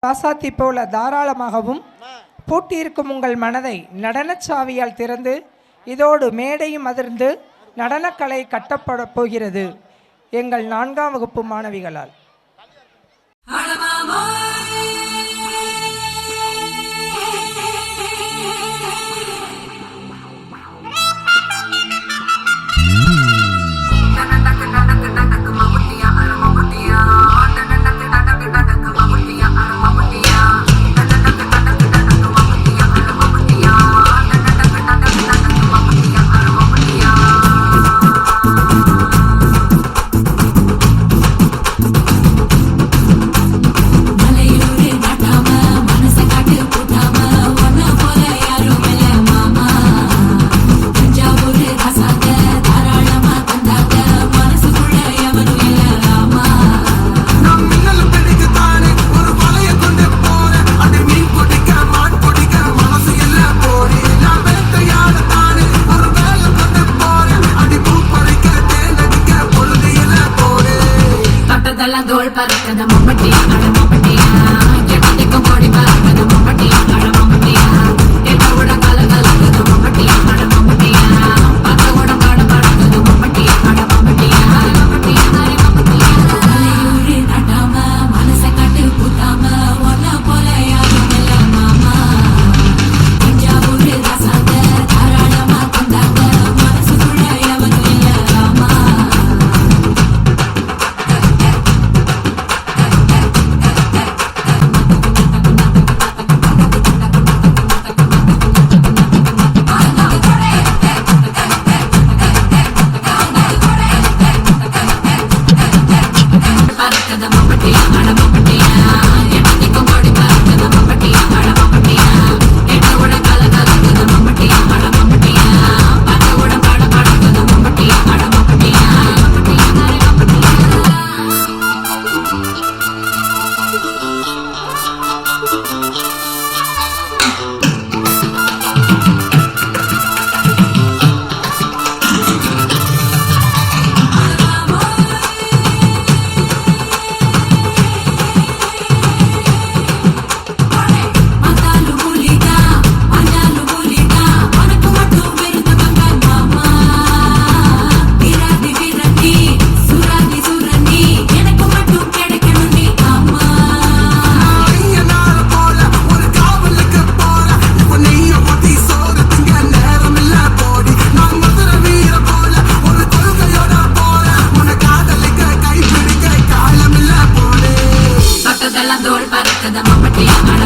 ராசாத்தி போல தாராளமாகவும் பூட்டியிருக்கும் உங்கள் மனதை நடனச்சாவியால் திறந்து இதோடு மேடையும் அதிர்ந்து நடனக்கலை கட்டப்பட போகிறது எங்கள் 4ஆம் வகுப்பு மாணவிகளால். தோல் பறக்கத மம்மட்டியா அட மம்மட்டியா கெட்டிக்கும் கோடி பறக்கத மம்மட்டியா அட மம்மட்டியா கேட்டவுட கலகலக்கத மம்மட்டியா அட மம்மட்டியா பத்தவுட காட பறக்கத மம்மட்டியா அட மம்மட்டியா மம்மட்டியா மம்மட்டியா மலையூரி நடாம மனச காட்டு கூட்டாம ஒன்ன போல யாரும் இல்ல மாமா தஞ்சாவூர் ரசாங்க தாராளமா கொண்டாங்க மனசுக்குள்ள எவனும் இல்ல ராமா. தோல் பறக்கத மம்மட்டியா அட